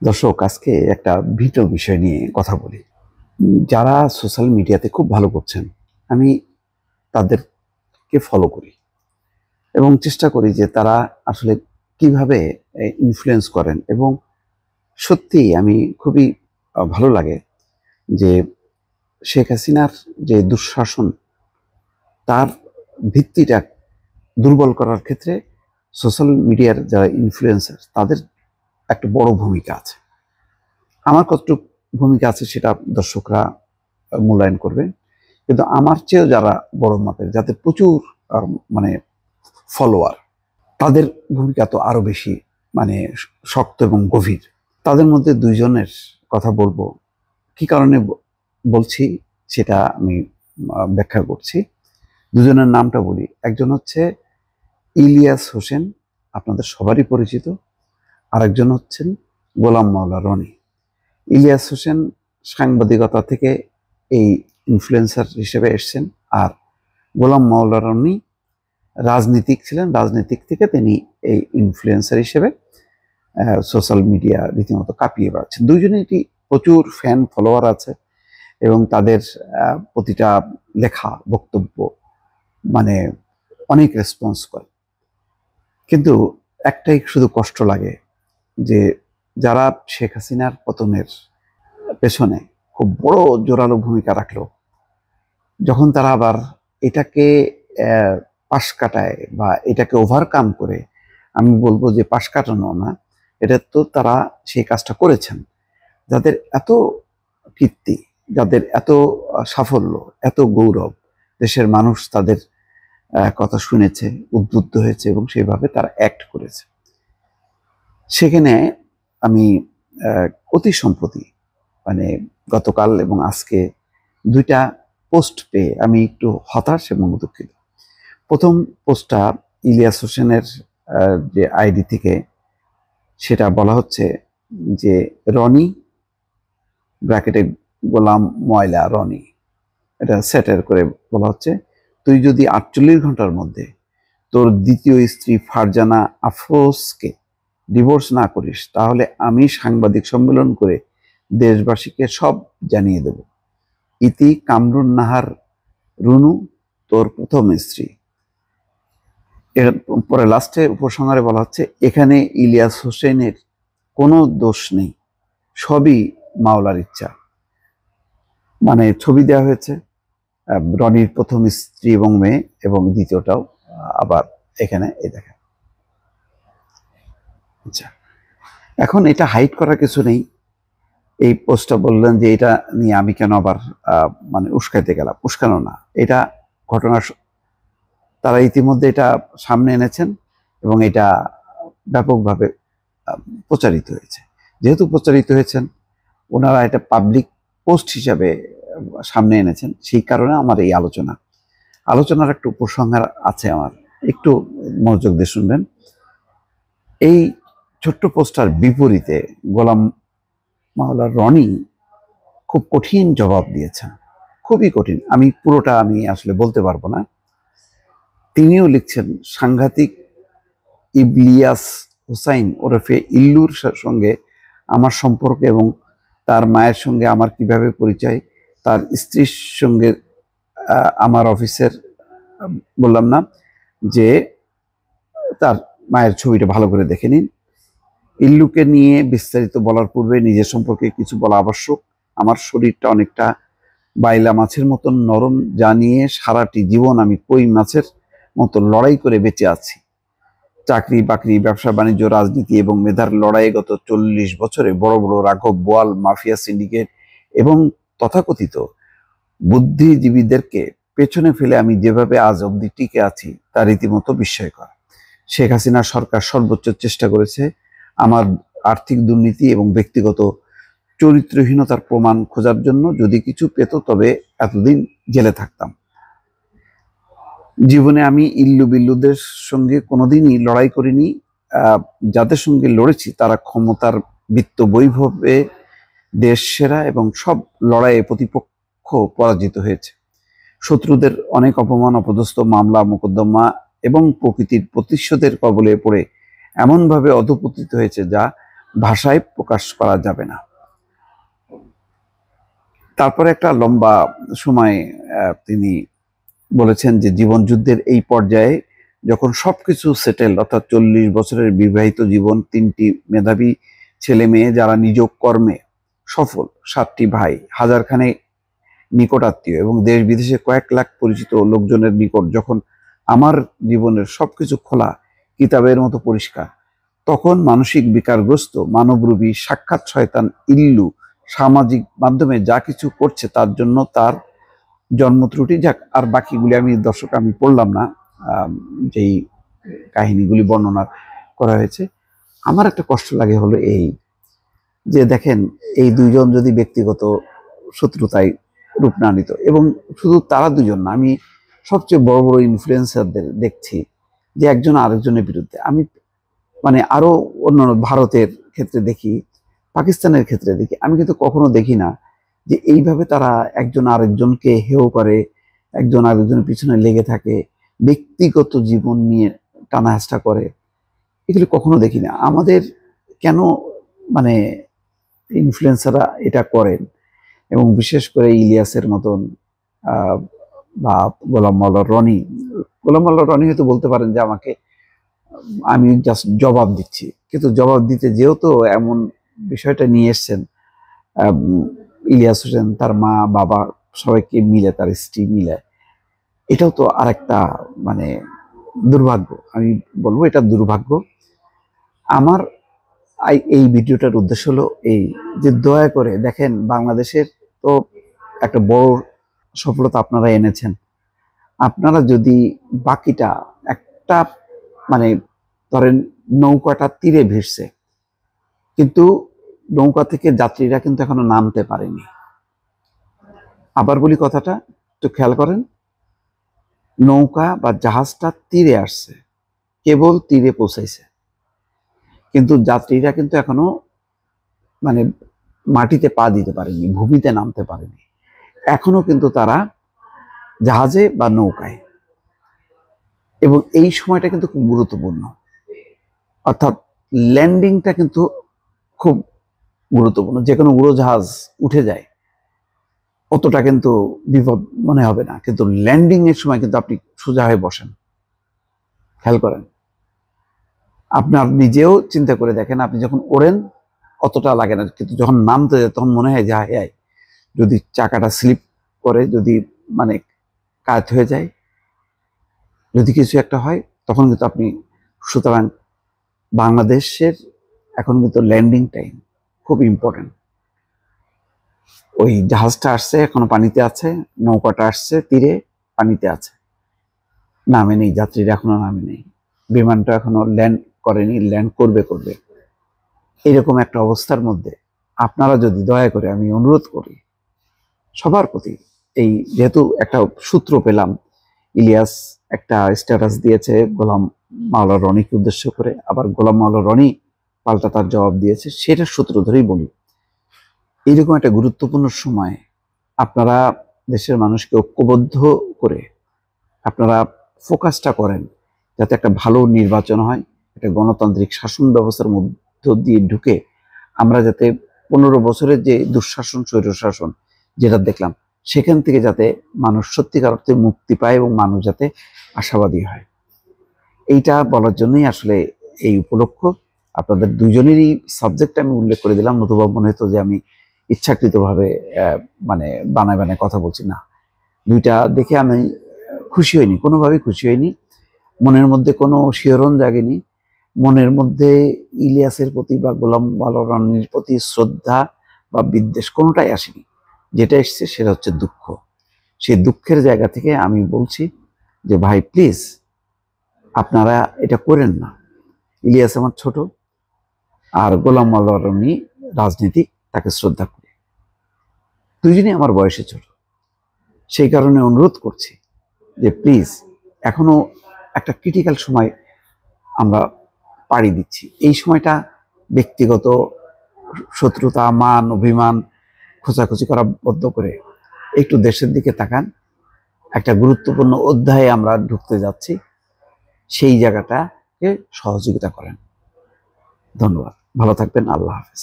দর্শক, আজকে একটা ভিন্ন বিষয় নিয়ে কথা বলি। যারা সোশ্যাল মিডিয়াতে খুব ভালো করছেন, আমি তাদেরকে ফলো করি এবং চেষ্টা করি যে তারা আসলে কিভাবে ইনফ্লুয়েন্স করেন। এবং সত্যিই আমি খুবই ভালো লাগে যে শেখ হাসিনার যে দুঃশাসন, তার ভিত্তিটা দুর্বল করার ক্ষেত্রে সোশ্যাল মিডিয়ার যারা ইনফ্লুয়েন্সার তাদের একটা বড় ভূমিকা আছে। আমার কতটুকু ভূমিকা আছে সেটা দর্শকরা মূল্যায়ন করবে, কিন্তু আমার চেয়েও যারা বড় মাপের, যাদের প্রচুর মানে ফলোয়ার, তাদের ভূমিকা তো আরো বেশি মানে শক্ত এবং গভীর। তাদের মধ্যে দুইজনের কথা বলবো। কি কারণে বলছি সেটা আমি ব্যাখ্যা করছি। দুজনের নামটা বলি। একজন হচ্ছে ইলিয়াস হোসেন, আপনাদের সবারই পরিচিত। আরেকজন হচ্ছেন গোলাম মাওলা রনি। ইলিয়াস হোসেন সাংবাদিকতা থেকে এই ইনফ্লুয়েন্সার হিসেবে এসছেন, আর গোলাম মাওলা রনি রাজনীতিক ছিলেন। রাজনীতিক থেকে তিনি এই ইনফ্লুয়েন্সার হিসেবে সোশ্যাল মিডিয়া রীতিমতো কাঁপিয়ে বেড়াচ্ছেন। দুইজনেরই প্রচুর ফ্যান ফলোয়ার আছে এবং তাদের প্রতিটা লেখা বক্তব্য মানে অনেক রেসপন্স করে। কিন্তু একটাই শুধু কষ্ট লাগে যে যারা শেখ হাসিনার পতনের পেছনে খুব বড় জোরালো ভূমিকা রাখলো, যখন তারা আবার এটাকে পাশ কাটায় বা এটাকে ওভারকাম করে, আমি বলবো যে পাশ কাটানো না, এটা তো তারা সেই কাজটা করেছেন। যাদের এত কীর্তি, যাদের এত সাফল্য, এত গৌরব, দেশের মানুষ তাদের কথা শুনেছে, উদ্বুদ্ধ হয়েছে এবং সেইভাবে তারা অ্যাক্ট করেছে। সেখানে আমি অতি সম্প্রতি মানে গতকাল এবং আজকে দুইটা পোস্ট পেয়ে আমি একটু হতাশ এবং দুঃখিত। প্রথম পোস্টটা ইলিয়াস হোসেনের যে আইডি থেকে, সেটা বলা হচ্ছে যে রনি ব্র্যাকেটে গোলাম ময়লা রনি, এটা সেটার করে বলা হচ্ছে, তুই যদি 48 ঘন্টার মধ্যে তোর দ্বিতীয় স্ত্রী ফারজানা আফরোজকে ডিভোর্স না করিস, তাহলে আমি সাংবাদিক সম্মেলন করে দেশবাসীকে সব জানিয়ে দেব। ইতি কামরুন নাহার রুনু, তোর প্রথম স্ত্রী। এর পরে লাস্টে উপসংহারে বলা হচ্ছে, এখানে ইলিয়াস হোসেনের কোনো দোষ নেই, সবই মাওলার ইচ্ছা। মানে ছবি দেওয়া হয়েছে রনির প্রথম স্ত্রী এবং মেয়ে, এবং দ্বিতীয়টাও আবার এখানে এই দেখেন। আচ্ছা, এখন এটা হাইড করার কিছু নেই। এই পোস্টটা বললেন যে এটা নিয়ে আমি কেন আবার মানে উস্কাইতে গেলাম। উস্কানো না, এটা ঘটনা তারা ইতিমধ্যে এটা সামনে এনেছেন এবং এটা ব্যাপকভাবে প্রচারিত হয়েছে। যেহেতু প্রচারিত হয়েছেন, ওনারা এটা পাবলিক পোস্ট হিসাবে সামনে এনেছেন, সেই কারণে আমার এই আলোচনার একটা উপসংহার আছে আমার, একটু মনোযোগ দিয়ে শুনবেন। এই ছোট্ট পোস্টার বিপরীতে গোলাম মাওলা রনি খুব কঠিন জবাব দিয়েছেন, খুবই কঠিন। আমি পুরোটা আমি আসলে বলতে পারবো না। তিনিও লিখছেন, সাংঘাতিক ইবলিয়াস হুসাইন ওরফে ইল্লুর সঙ্গে আমার সম্পর্ক এবং তার মায়ের সঙ্গে আমার কিভাবে পরিচয়, তার স্ত্রীর সঙ্গে আমার অফিসের, বললাম না যে তার মায়ের ছবিটা ভালো করে দেখে নিন। ইল্লুকে নিয়ে বিস্তারিত বলার পূর্বে নিজের সম্পর্কে কিছু বলা আবশ্যক। আমার শরীরটা অনেকটা বাইলা মাছের মতন নরম, যা নিয়ে সারাটি জীবন আমি কই মাছের মতো লড়াই করে বেঁচে আছি। চাকরি বাকরি, ব্যবসা বাণিজ্য, রাজনীতি এবং মেধার লড়াইয়ে গত 40 বছরে বড় বড় রাঘব বোয়াল, মাফিয়া সিন্ডিকেট এবং তথাকথিত বুদ্ধিজীবীদেরকে পেছনে ফেলে আমি যেভাবে আজ অবধি টিকে আছি তা রীতিমতো বিস্ময়কর। শেখ হাসিনা সরকার সর্বোচ্চ চেষ্টা করেছে আমার আর্থিক দুর্নীতি এবং ব্যক্তিগত চরিত্রহীনতার প্রমাণ খোঁজার জন্য। যদি কিছু পেত তবে এতদিন জেলে থাকতাম। জীবনে আমি ইল্লু বিল্লুদের সঙ্গে কোনোদিনই লড়াই করিনি। যাদের সঙ্গে লড়েছি তারা ক্ষমতার বিত্ত বৈভবে দেশ সেরা এবং সব লড়াইয়ে প্রতিপক্ষ পরাজিত হয়েছে। শত্রুদের অনেক অপমান, অপদস্থ, মামলা মোকদ্দমা এবং প্রকৃতির প্রতিশোধের কবলে পড়ে এমনভাবে অধপতিত হয়েছে যা ভাষায় প্রকাশ করা যাবে না। তারপরে একটা লম্বা সময় তিনি বলেছেন যে জীবন যুদ্ধের এই পর্যায়ে যখন সবকিছু সেটেল, অর্থাৎ 40 বছরের বিবাহিত জীবন, 3টি মেধাবী ছেলে মেয়ে যারা নিজ কর্মে সফল, 7টি ভাই, হাজারখানে নিকট আত্মীয় এবং দেশ বিদেশে কয়েক লাখ পরিচিত লোকজনের নিকট যখন আমার জীবনের সবকিছু খোলা কিতাবের মতো পরিষ্কার, তখন মানসিক বিকারগ্রস্ত মানবরূপী সাক্ষাৎ শয়তান ইল্লু সামাজিক মাধ্যমে যা কিছু করছে তার জন্য তার জন্ম ত্রুটি, যাক আর বাকিগুলি দর্শক আমি পড়লাম না, যেই কাহিনীগুলি বর্ণনা করা হয়েছে। আমার একটা কষ্ট লাগে হলো এই যে দেখেন, এই দুইজন যদি ব্যক্তিগত শত্রুতায় রূপ না নিত, এবং শুধু তারা দুজন না, আমি সবচেয়ে বড় বড় ইনফ্লুয়েন্সারদের দেখছি যে একজন আরেকজনের বিরুদ্ধে। আমি মানে আরো অন্যান্য ভারতের ক্ষেত্রে দেখি, পাকিস্তানের ক্ষেত্রে দেখি, আমি কিন্তু কখনো দেখি না যে এইভাবে তারা একজন আরেকজনকে হেয় করে, একজন আরেকজনের পিছনে লেগে থাকে, ব্যক্তিগত জীবন নিয়ে টানাহেঁচড়া করে, এগুলো কখনো দেখি না। আমাদের কেন মানে ইনফ্লুয়েন্সাররা এটা করেন, এবং বিশেষ করে ইলিয়াসের মতন বা গোলাম মাওলা রনি, গোলাম মাওলা রনি হয়তো বলতে পারেন যে আমাকে, আমি জাস্ট জবাব দিচ্ছি, কিন্তু জবাব দিতে যেহেতু এমন বিষয়টা নিয়ে এসছেন, ইলিয়াস হোসেন তার মা বাবা সবাইকে মিলে, তার স্ত্রী মিলে, এটাও তো আরেকটা মানে দুর্ভাগ্য। আমি বলবো এটা দুর্ভাগ্য। আমার এই ভিডিওটার উদ্দেশ্য হলো এই যে দয়া করে দেখেন, বাংলাদেশের তো একটা বড় সফলতা আপনারা এনেছেন। আপনারা যদি বাকিটা একটা মানে ধরেন নৌকাটা তীরে ভিড়ছে, কিন্তু নৌকা থেকে যাত্রীরা কিন্তু এখনো নামতে পারেনি। আবার বলি কথাটা একটু খেয়াল করেন, নৌকা বা জাহাজটা তীরে আসছে, কেবল তীরে পৌঁছাইছে, কিন্তু যাত্রীরা কিন্তু এখনো মানে মাটিতে পা দিতে পারেনি, ভূমিতে নামতে পারেনি, এখনো কিন্তু তারা জাহাজে বা নৌকায়। এবং এই সময়টা কিন্তু খুব গুরুত্বপূর্ণ, অর্থাৎ ল্যান্ডিংটা কিন্তু খুব গুরুত্বপূর্ণ। যে কোনো উড়োজাহাজ উঠে যায় অতটা কিন্তু বিপদ মনে হবে না, কিন্তু ল্যান্ডিং এর সময় কিন্তু আপনি সোজা হয়ে বসেন। খেয়াল করেন, আপনার নিজেও চিন্তা করে দেখেন, আপনি যখন ওড়েন অতটা লাগে না, কিন্তু যখন নামতে যায় তখন মনে হয় যে হায়, যদি চাকাটা স্লিপ করে, যদি মানে কাত হয়ে যায়, যদি কিছু একটা হয়, তখন কিন্তু আপনি। সুতরাং বাংলাদেশের এখন কিন্তু ল্যান্ডিং টাইম খুব ইম্পর্টেন্ট। ওই জাহাজটা আসছে, এখনো পানিতে আছে, নৌকাটা আসছে তীরে, পানিতে আছে, নামে নেই, যাত্রীরা এখনো নামে নেই, বিমানটা এখনো ল্যান্ড করেনি, ল্যান্ড করবে। এরকম একটা অবস্থার মধ্যে আপনারা যদি দয়া করে, আমি অনুরোধ করি সবার প্রতি, এই যেহেতু একটা সূত্র পেলাম, ইলিয়াস একটা স্ট্যাটাস দিয়েছে গোলাম মাওলা রনিকে উদ্দেশ্য করে, আবার গোলাম মাওলা রনি পাল্টা তার জবাব দিয়েছে, সেটার সূত্র ধরেই বলি, এইরকম একটা গুরুত্বপূর্ণ সময় আপনারা দেশের মানুষকে ঐক্যবদ্ধ করে আপনারা ফোকাসটা করেন, যাতে একটা ভালো নির্বাচন হয়, একটা গণতান্ত্রিক শাসন ব্যবস্থার মধ্য দিয়ে ঢুকে আমরা যাতে 15 বছরের যে দুঃশাসন, স্বৈরশাসন যেটা দেখলাম, সেখান থেকে যাতে মানুষ সত্যিকার অর্থে মুক্তি পায় এবং মানুষ যাতে আশাবাদী হয়, এইটা বলার জন্যই আসলে এই উপলক্ষ। আপনাদের দুজনেরই সাবজেক্ট আমি উল্লেখ করে দিলাম, নতুবা মনে হতো যে আমি ইচ্ছাকৃতভাবে মানে বানায় কথা বলছি না। দুইটা দেখে আমি খুশি হইনি, কোনোভাবেই খুশি হইনি, মনের মধ্যে কোনো শিহরণ জাগেনি, মনের মধ্যে ইলিয়াসের প্রতি বা গোলাম মাওলা রনির প্রতি শ্রদ্ধা বা বিদ্বেষ কোনোটাই আসেনি। যেটা এসছে সেটা হচ্ছে দুঃখ। সেই দুঃখের জায়গা থেকে আমি বলছি যে ভাই প্লিজ আপনারা এটা করেন না। ইলিয়াস আমার ছোট, আর গোলাম মাওলা রনি রাজনীতিক, তাকে শ্রদ্ধা করি, দুজনই আমার বয়সে ছোট, সেই কারণে অনুরোধ করছি যে প্লিজ, এখনো একটা ক্রিটিক্যাল সময় আমরা পাড়ি দিচ্ছি, এই সময়টা ব্যক্তিগত শত্রুতা, মান অভিমান খোঁচাখুচি করা বন্ধ করে একটু দেশের দিকে তাকান। একটা গুরুত্বপূর্ণ অধ্যায়ে আমরা ঢুকতে যাচ্ছি, সেই জায়গাটাকে সহযোগিতা করেন। ধন্যবাদ। ভালো থাকবেন। আল্লাহ হাফেজ।